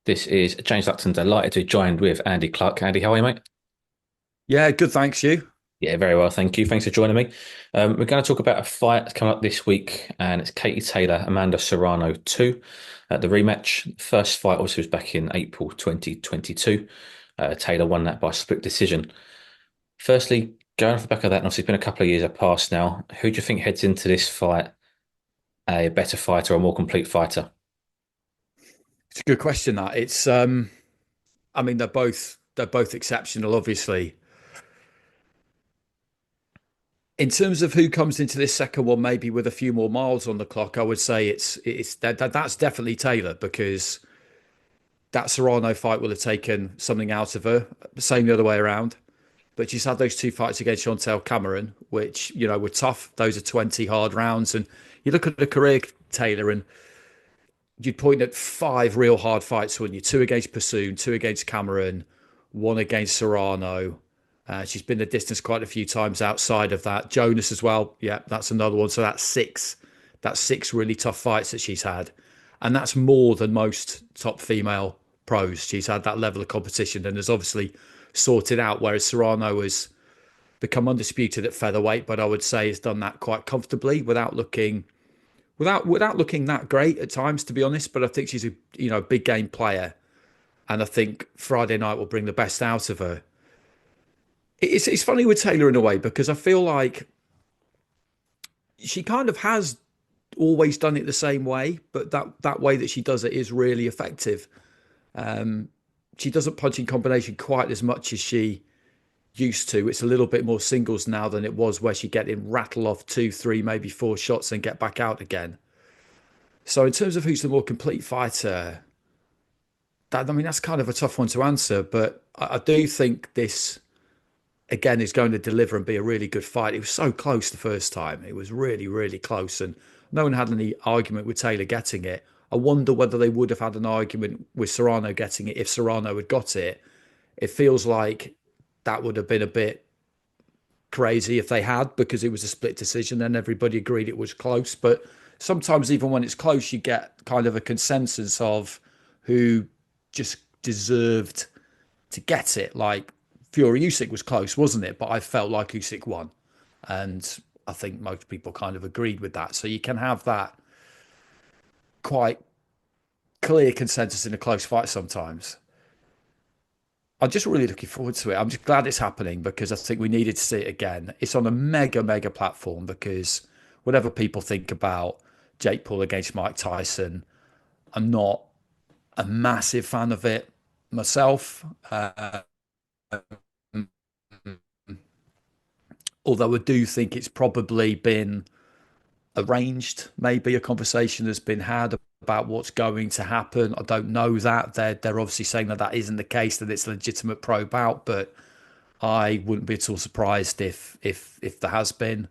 This is James Lupton, delighted to be joined with Andy Clarke. Andy, how are you, mate? Yeah, good. Thanks, you. Yeah, very well, thank you. Thanks for joining me. We're going to talk about a fight that's coming up this week, and it's Katie Taylor, Amanda Serrano 2 at the rematch. First fight obviously was back in April 2022. Taylor won that by split decision. Firstly, going off the back of that, and obviously it's been a couple of years have passed now. Who do you think heads into this fight a better fighter or a more complete fighter? It's a good question. That it's. I mean, they're both exceptional. Obviously, in terms of who comes into this second one, maybe with a few more miles on the clock, I would say that's definitely Taylor because that Serrano fight will have taken something out of her. Same the other way around. But she's had those two fights against Chantel Cameron, which were tough. Those are 20 hard rounds, and you look at the career Taylor, and you'd point at five real hard fights, wouldn't you? Two against Pursoon, two against Cameron, one against Serrano. She's been the distance quite a few times outside of that. Jonas as well. Yeah, that's another one. So that's six. That's six really tough fights that she's had. And that's more than most top female pros. She's had that level of competition and has obviously sorted out, whereas Serrano has become undisputed at featherweight, but I would say has done that quite comfortably without looking that great at times, to be honest. But I think she's a big game player, and I think Friday night will bring the best out of her. It's funny with Taylor in a way because I feel like she kind of has always done it the same way, but that way that she does it is really effective. She doesn't punch in combination quite as much as she used to. It's a little bit more singles now than it was, where she get in, rattle off two, three, maybe four shots and get back out again. So in terms of who's the more complete fighter, that's kind of a tough one to answer. But I do think this again is going to deliver and be a really good fight. It was so close the first time; it was really, really close, and no one had any argument with Taylor getting it. I wonder whether they would have had an argument with Serrano getting it if Serrano had got it. It feels like that would have been a bit crazy if they had, because it was a split decision and everybody agreed it was close. But sometimes, even when it's close, you get kind of a consensus of who just deserved to get it. Like Fury Usyk was close, wasn't it? But I felt like Usyk won, and I think most people kind of agreed with that. So you can have that quite clear consensus in a close fight sometimes. I'm just really looking forward to it. I'm just glad it's happening because I think we needed to see it again. It's on a mega, mega platform because whatever people think about Jake Paul against Mike Tyson, I'm not a massive fan of it myself. Although I do think it's probably been arranged. Maybe a conversation has been had about what's going to happen. I don't know that. They're obviously saying that that isn't the case, that it's a legitimate pro bout, but I wouldn't be at all surprised if there has been.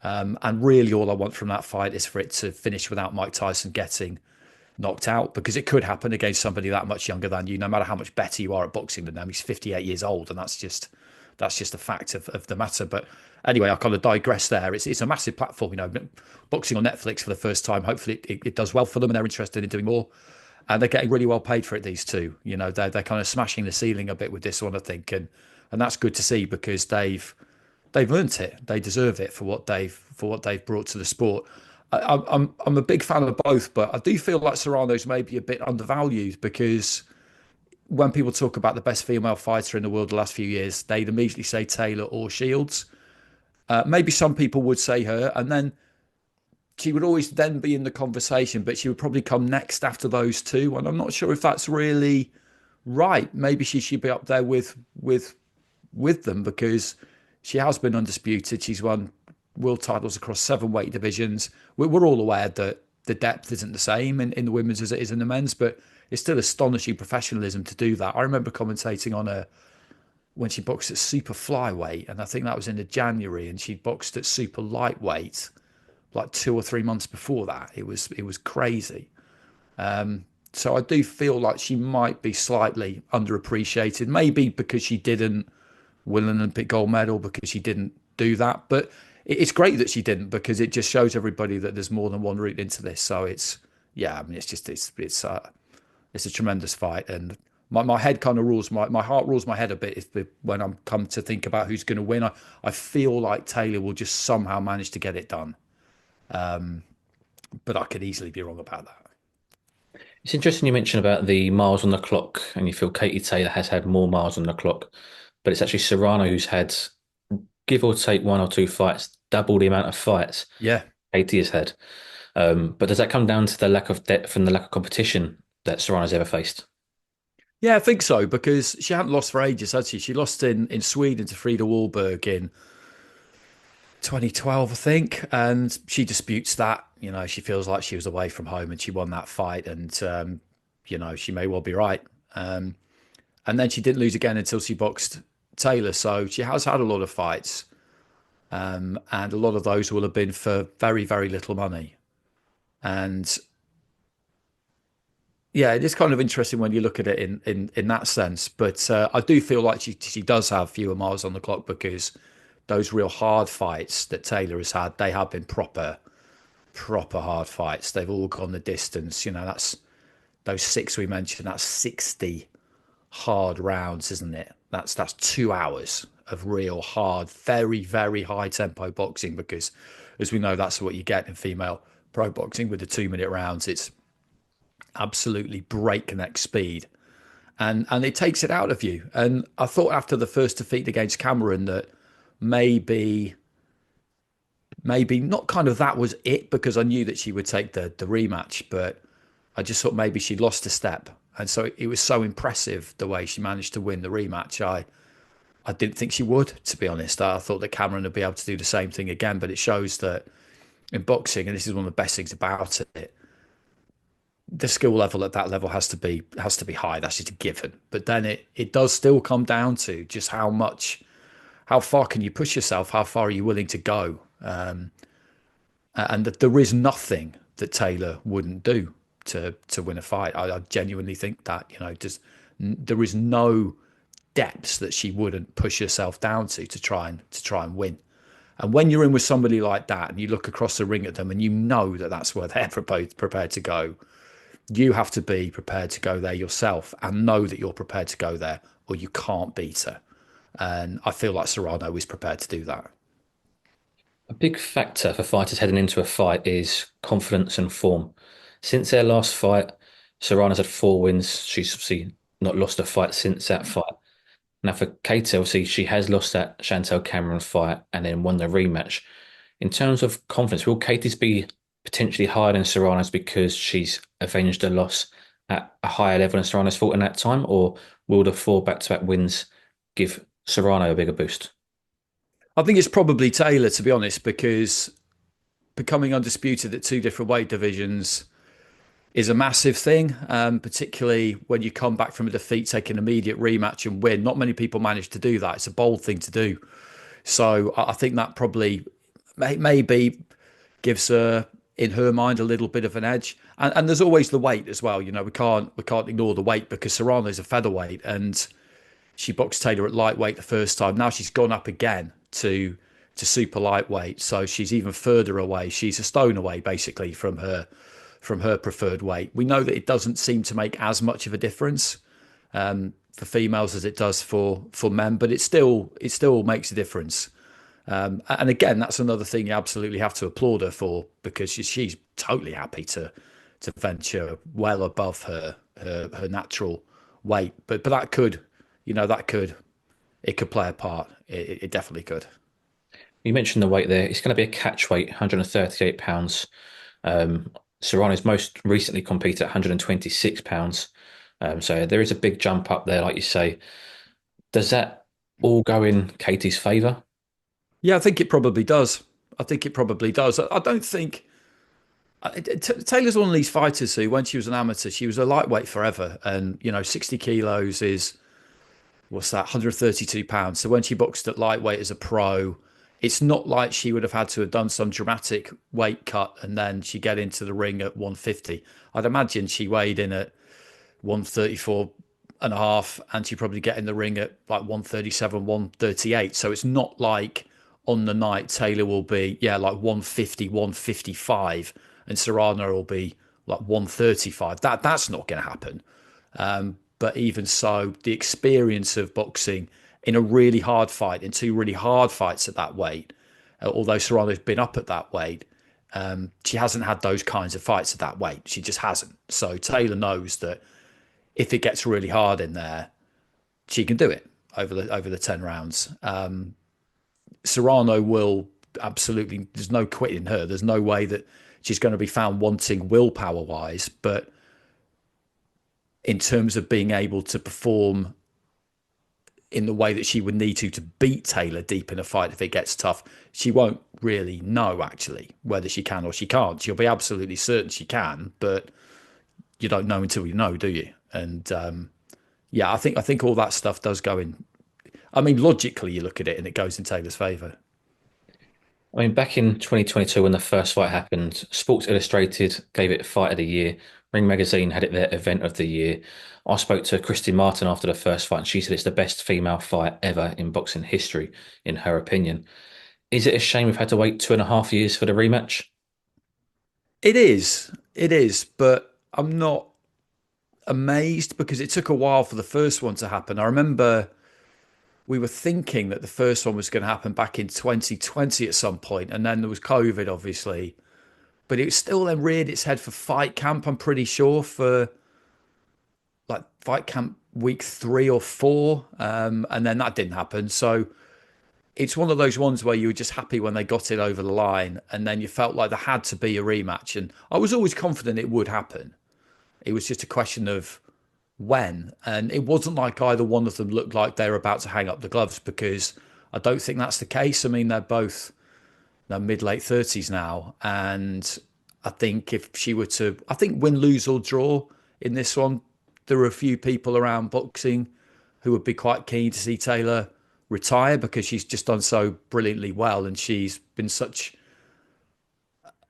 And really, all I want from that fight is for it to finish without Mike Tyson getting knocked out, because it could happen against somebody that much younger than you, no matter how much better you are at boxing than them. He's 58 years old, and that's just a fact of the matter. But anyway, I kind of digress there. It's a massive platform, boxing on Netflix for the first time. Hopefully, it does well for them, and they're interested in doing more. And they're getting really well paid for it. These two, they're kind of smashing the ceiling a bit with this one, I think, and that's good to see because they've earned it. They deserve it for what they've brought to the sport. I'm a big fan of both, but I do feel like Serrano's maybe a bit undervalued because when people talk about the best female fighter in the world the last few years, they'd immediately say Taylor or Shields. Maybe some people would say her, and then she would always then be in the conversation, but she would probably come next after those two. And I'm not sure if that's really right. Maybe she should be up there with them because she has been undisputed. She's won world titles across seven weight divisions. We're all aware that the depth isn't the same in the women's as it is in the men's, but it's still astonishing professionalism to do that. I remember commentating on her when she boxed at super flyweight, and I think that was in the January, and she boxed at super lightweight like 2 or 3 months before that. It was crazy. So I do feel like she might be slightly underappreciated, maybe because she didn't win an Olympic gold medal, because she didn't do that. But it's great that she didn't, because it just shows everybody that there's more than one route into this. So it's, yeah, I mean, it's it's a tremendous fight, and my head kind of rules my heart rules my head a bit when I'm come to think about who's going to win. I feel like Taylor will just somehow manage to get it done, but I could easily be wrong about that. It's interesting you mentioned about the miles on the clock, and you feel Katie Taylor has had more miles on the clock, but it's actually Serrano who's had, give or take one or two fights, double the amount of fights Yeah. Katie has had. But does that come down to the lack of depth and the lack of competition that Serrano's ever faced? Yeah, I think so because she hadn't lost for ages, had she? She lost in Sweden to Frida Wahlberg in 2012, I think, and she disputes that. She feels like she was away from home and she won that fight, and she may well be right. Um, and then she didn't lose again until she boxed Taylor, so she has had a lot of fights, and a lot of those will have been for very, very little money. And yeah, it is kind of interesting when you look at it in that sense. But I do feel like she does have fewer miles on the clock because those real hard fights that Taylor has had, they have been proper hard fights. They've all gone the distance. That's those six we mentioned. That's 60 hard rounds, isn't it? That's 2 hours of real hard, very very high tempo boxing. Because as we know, that's what you get in female pro boxing with the 2 minute rounds. It's absolutely breakneck speed, and it takes it out of you. And I thought after the first defeat against Cameron that maybe not kind of that was it, because I knew that she would take the rematch, but I just thought maybe she lost a step. And so it was so impressive the way she managed to win the rematch. I didn't think she would, to be honest. I thought that Cameron would be able to do the same thing again, but it shows that in boxing, and this is one of the best things about it, the skill level at that level has to be high. That's just a given. But then it does still come down to just how far can you push yourself? How far are you willing to go? And that there is nothing that Taylor wouldn't do to win a fight. I genuinely think that just there is no depths that she wouldn't push herself down to try and win. And when you're in with somebody like that, and you look across the ring at them, and you know that that's where they're prepared to go, you have to be prepared to go there yourself and know that you're prepared to go there, or you can't beat her. And I feel like Serrano is prepared to do that. A big factor for fighters heading into a fight is confidence and form. Since their last fight, Serrano's had 4 wins. She's obviously not lost a fight since that fight. Now for Katie, obviously she has lost that Chantel Cameron fight and then won the rematch. In terms of confidence, will Katie's be potentially higher than Serrano's because she's avenged a loss at a higher level than Serrano's fought in that time, or will the 4 back-to-back wins give Serrano a bigger boost? I think it's probably Taylor, to be honest, because becoming undisputed at two different weight divisions is a massive thing, particularly when you come back from a defeat, take an immediate rematch and win. Not many people manage to do that. It's a bold thing to do. So I think that probably maybe gives her, in her mind, a little bit of an edge. And there's always the weight as well. We can't ignore the weight, because Serrano's a featherweight and she boxed Taylor at lightweight the first time. Now she's gone up again to super lightweight, so she's even further away. She's a stone away basically from her preferred weight. We know that it doesn't seem to make as much of a difference for females as it does for men, but it still makes a difference. And again, that's another thing you absolutely have to applaud her for, because she's totally happy to venture well above her natural weight. But that could, it could play a part. It definitely could. You mentioned the weight there. It's going to be a catch weight, 138 pounds. Um, Serrano's most recently competed at 126 pounds. So there is a big jump up there, like you say. Does that all go in Katie's favour? Yeah, I think it probably does. I think it probably does. I don't think Taylor's one of these fighters who, when she was an amateur, she was a lightweight forever, and 60 kilos is, what's that, 132 pounds. So when she boxed at lightweight as a pro, it's not like she would have had to have done some dramatic weight cut and then she get into the ring at 150. I'd imagine she weighed in at 134 and a half, and she probably get in the ring at like 137, 138. So it's not like on the night Taylor will be, yeah, like 150, 155, and Serrano will be like 135. That's not going to happen. But even so, the experience of boxing in a really hard fight, in two really hard fights at that weight, although Serrano's been up at that weight, she hasn't had those kinds of fights at that weight. She just hasn't. So Taylor knows that if it gets really hard in there, she can do it over the 10 rounds. Serrano will absolutely. There's no quitting her. There's no way that she's going to be found wanting willpower wise, but in terms of being able to perform in the way that she would need to beat Taylor deep in a fight if it gets tough, she won't really know actually whether she can or she can't. She'll be absolutely certain she can, but you don't know until you know, do you? And yeah, I think all that stuff does go in. I mean, logically, you look at it and it goes in Taylor's favour. I mean, back in 2022, when the first fight happened, Sports Illustrated gave it Fight of the Year. Ring Magazine had it their Event of the Year. I spoke to Christy Martin after the first fight, and she said it's the best female fight ever in boxing history, in her opinion. Is it a shame we've had to wait 2.5 years for the rematch? It is, but I'm not amazed because it took a while for the first one to happen. I remember we were thinking that the first one was going to happen back in 2020 at some point, and then there was COVID, obviously. But it still then reared its head for Fight Camp, I'm pretty sure, for like Fight Camp week 3 or 4. And then that didn't happen. So it's one of those ones where you were just happy when they got it over the line, and then you felt like there had to be a rematch. And I was always confident it would happen. It was just a question of when. And it wasn't like either one of them looked like they were about to hang up the gloves, because I don't think that's the case. I mean, they're both mid late 30s now, and I think if she were to, I think win, lose or draw in this one, there are a few people around boxing who would be quite keen to see Taylor retire because she's just done so brilliantly well, and she's been such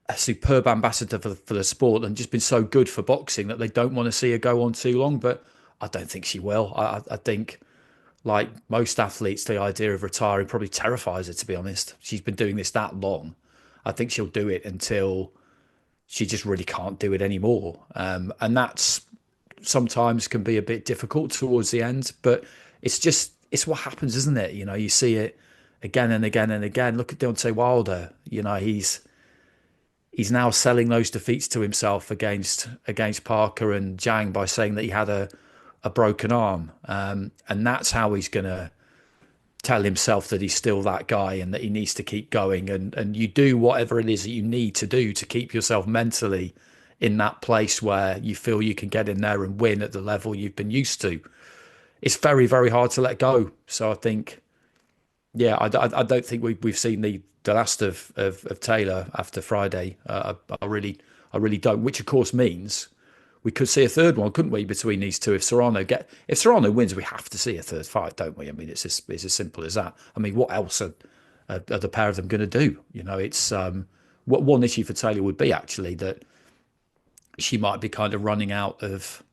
a superb ambassador for the sport and just been so good for boxing that they don't want to see her go on too long. But I don't think she will. I think, like most athletes, the idea of retiring probably terrifies her, to be honest. She's been doing this that long. I think she'll do it until she just really can't do it anymore. And that's sometimes can be a bit difficult towards the end, but it's what happens, isn't it? You know, you see it again and again and again. Look at Deontay Wilder. You know, he's now selling those defeats to himself against Parker and Zhang by saying that he had a broken arm, and that's how he's going to tell himself that he's still that guy and that he needs to keep going. And you do whatever it is that you need to do to keep yourself mentally in that place where you feel you can get in there and win at the level you've been used to. It's very, very hard to let go. So I think, yeah, I don't think we've seen the last of Taylor after Friday. I really don't. Which of course means we could see a third one, couldn't we, between these two? If Serrano wins, we have to see a third fight, don't we? I mean, it's as simple as that. I mean, what else are the pair of them going to do? You know, it's what one issue for Taylor would be actually that she might be kind of running out of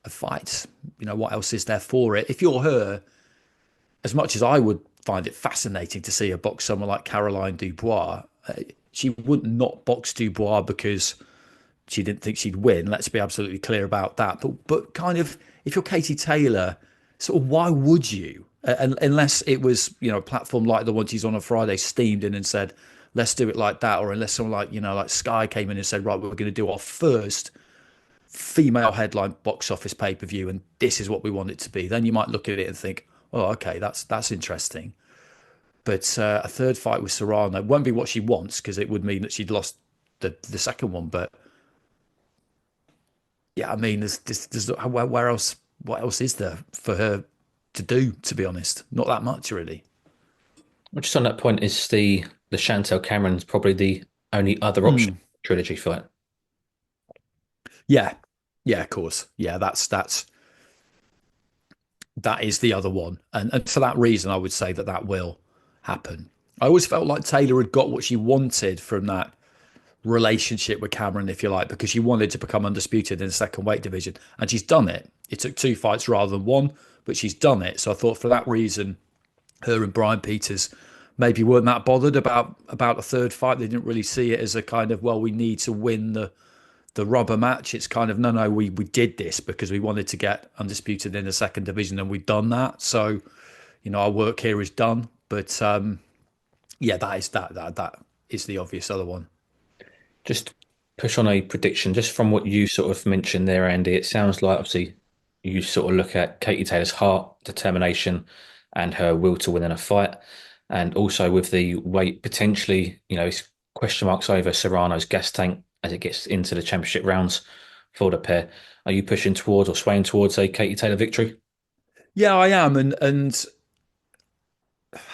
fights. You know, what else is there for it? If you're her, as much as I would find it fascinating to see her box someone like Caroline Dubois, she would not box Dubois because she didn't think she'd win. Let's be absolutely clear about that. But kind of, if you're Katie Taylor, sort of why would you? Unless it was, you know, a platform like the one she's on Friday steamed in and said, let's do it like that. Or unless someone like, you know, like Sky came in and said, right, we're going to do our first female headline box office pay-per-view and this is what we want it to be. Then you might look at it and think, oh, okay, that's interesting. But a third fight with Serrano won't be what she wants because it would mean that she'd lost the second one. But yeah, I mean, there's where else? What else is there for her to do? To be honest, not that much really. Well, just on that point, is the Chantel Cameron's probably the only other option Mm. trilogy fight. Yeah, yeah, of course. Yeah, that is the other one, and for that reason, I would say that will happen. I always felt like Taylor had got what she wanted from that relationship with Cameron, if you like, because she wanted to become undisputed in the second weight division, and she's done it. It took 2 fights rather than one, but she's done it. So I thought for that reason, her and Brian Peters maybe weren't that bothered about a third fight. They didn't really see it as a kind of, well, we need to win the rubber match, it's kind of no, we did this because we wanted to get undisputed in the second division, and we've done that. So, our work here is done. But yeah, that is the obvious other one. Just push on a prediction, just from what you sort of mentioned there, Andy. It sounds like obviously you sort of look at Katie Taylor's heart, determination, and her will to win in a fight. And also with the weight potentially, it's question marks over Serrano's gas tank as it gets into the championship rounds for the pair. Are you pushing towards or swaying towards a Katie Taylor victory? Yeah, I am, and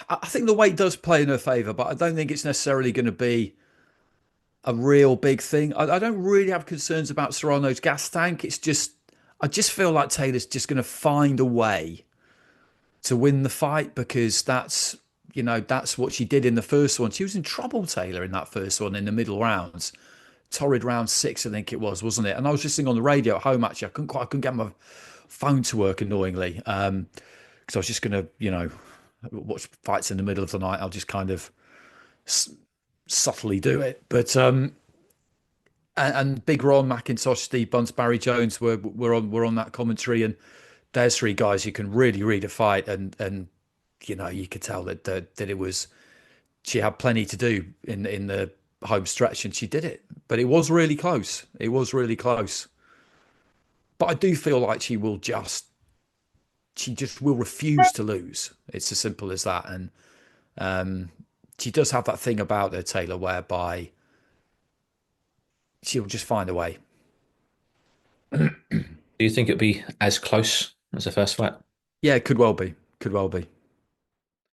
I think the weight does play in her favour, but I don't think it's necessarily going to be a real big thing. I don't really have concerns about Serrano's gas tank. It's just I just feel like Taylor's just going to find a way to win the fight because that's what she did in the first one. She was in trouble, Taylor, in that first one in the middle rounds. Torrid round 6, I think it was, wasn't it? And I was listening on the radio at home. Actually, I couldn't get my phone to work annoyingly because I was just going to watch fights in the middle of the night. I'll just kind of subtly do it. But and Big Ron McIntosh, Steve Bunce, Barry Jones were on that commentary, and there's three guys who can really read a fight, and you could tell that it was she had plenty to do in the home stretch, and she did it. But it was really close. It was really close. But I do feel like she just will refuse to lose. It's as simple as that. And she does have that thing about her, Taylor, whereby she'll just find a way. Do you think it'd be as close as the first fight? Yeah, it could well be. Could well be.